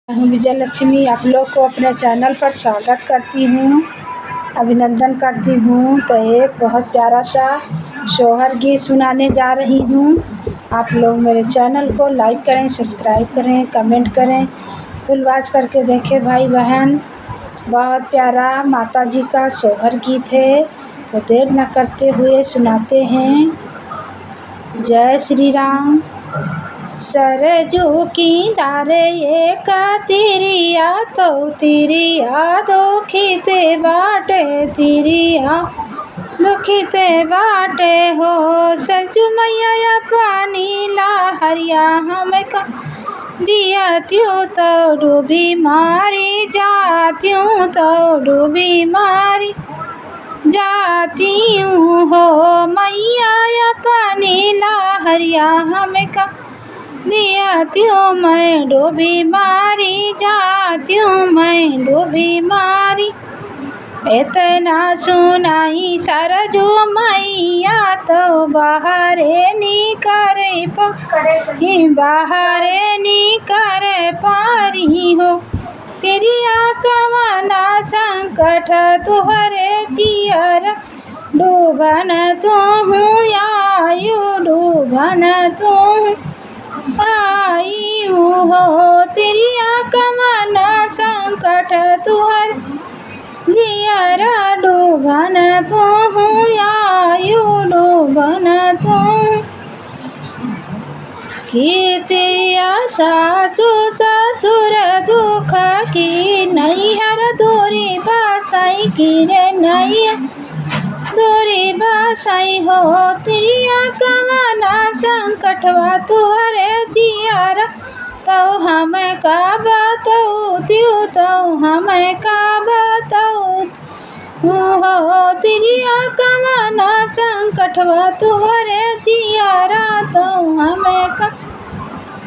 मैं हूँ विजय लक्ष्मी। आप लोग को अपने चैनल पर स्वागत करती हूँ, अभिनंदन करती हूँ। तो एक बहुत प्यारा सा सोहर गीत सुनाने जा रही हूँ। आप लोग मेरे चैनल को लाइक करें, सब्सक्राइब करें, कमेंट करें, फुल वॉच करके देखें भाई बहन। बहुत प्यारा माता जी का सोहर गीत है, तो देर न करते हुए सुनाते हैं। जय श्री राम। सरजू की धारे एक तिरिया तो तिरिया दुखिते बाटे, तिरिया दुखिते बाटे हो। सरजू मैया पानी ला हरिया हमका दिया त्यों तो डूबी मारी जात्यूं, तो डूबी मारी जाती हूँ हो। मैया पानी ला हरिया हमका दिया त्यों मैं डूबी मारी जाती हूँ, मैं डूबी मारी। इतना सुनाई सरजू मैया तो बाहरे निकरे बाहरे निकरे पारी हो। तिरिया कवना संकट तुहरे जियर डूबन तुहूँ आयु, डूबन तुहूँ आयु हो। तिरिया कवना संकट तुहर जियर डूबन तुहूँ आयु, डूबन तुहूँ। कीतिया सासु ससुर दुख की नैहर दूरी बसाई की रे नैया दूरी बसाई हो। तिरिया कवना संकटवा तुहरे जियर तो हमें का बताऊ त्यों, तो हमें का बताऊ हो। तिरिया कवना संकटवा तुहरे जियारा तो हमें का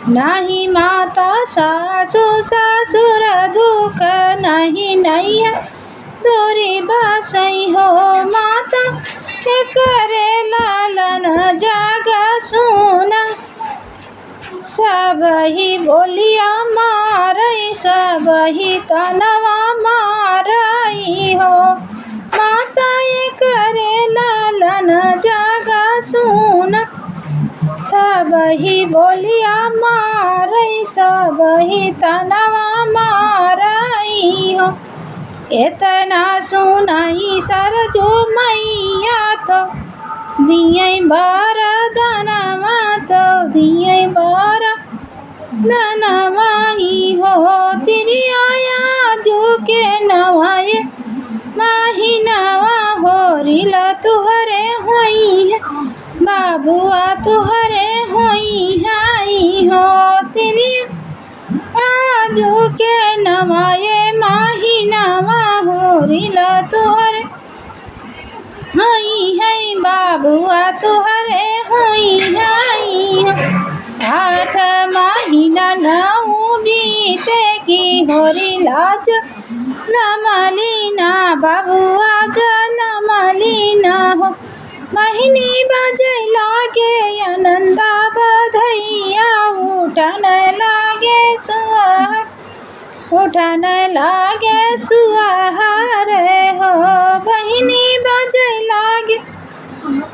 नहीं। माता सासु ससुर दुख नहीं नैया दूरी बसाई हो। माता के करे लालन जाग सुना, सब ही बोलिया मारई, सब ही तनवा मारई हो। माता ये करे लालन जाग सुना, सब ही बोलिया मारई, सब ही तनवा मारई हो। इतना सुनाई सरजू मैया तो दिए बरदानवा, तो दिए बरदानवा ही हो। तिरिया जो के नवाए माही नवा हो रिला तुहरे होई है, बाबुआ तुहरे होई हाई हो। तिरिया आजू के नवाए माही नवा हो रिला तुहरे होई है, बाबुआ तुहरे होई हाई हो। 8 महीना नौ बीते की होरी लाज लमलीना, बाबुआ जनमलीना हो। महीनी बजे लागे आनंदा बधैया, उठन लागे सुहार, उठन लागे सुहार हो। बहिनी बजे लागे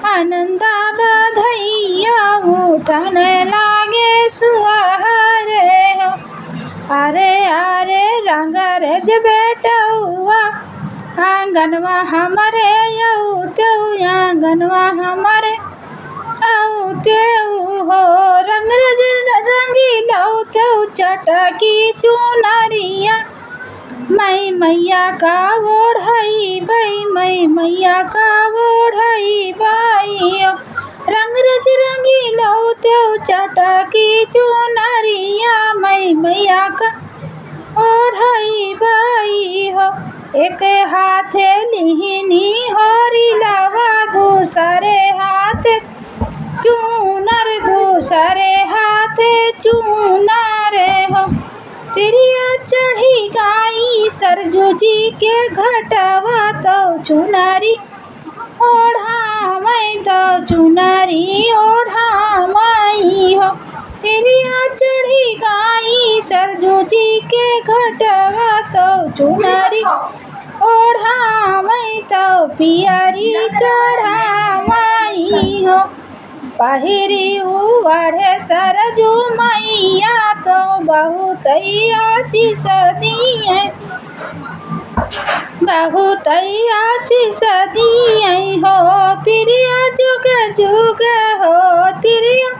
आनंदा बधैया, उठन लागे सुहार हो। अरे अरे रंग रेज बेटुआ आंगनवा हमारे यऊ आंगनवा हमारे हो। रंग रेज रंगी लऊ चटकी चुनरिया, मैं मैया का ओढ़ई बई, मैं मैया का ओढ़ई बई। रंग रज रंगी लऊ चटकी चुनरिया, मैं मैया का ओढ़ई बई हो। एक हाथे लिहिनी होरी लावा, दूसरे हाथ चूनर, दूसरे हाथे चूनर हो। तिरिया चढ़ी गाई सरजू जी के घटवा, तो चुनरी ओढ़ा मैं, तो चुनरी ओढ़ा मई हो। तिरिया चढ़ी गाई सरजू जी के घटवा तो चुनरी ओढ़ावई तो पियरी चढ़ावई हो। पहिरी उड़े सरजू मैया तो बहुत आशीष दिए, बहुत आशीष दिए हो। तिरिया जुग जुग हो, तिरिया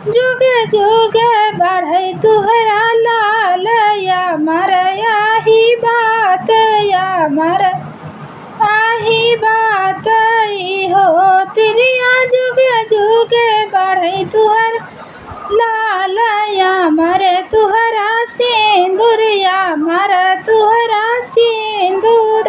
जुग जुग बढ़े तुहरा लाल या मर आही बात या मर आही बात हो। तिरिया जुग जुग बढ़े तुहर लाल या मर तुहरा सिंदूर या मर तुहरा सिंदूर।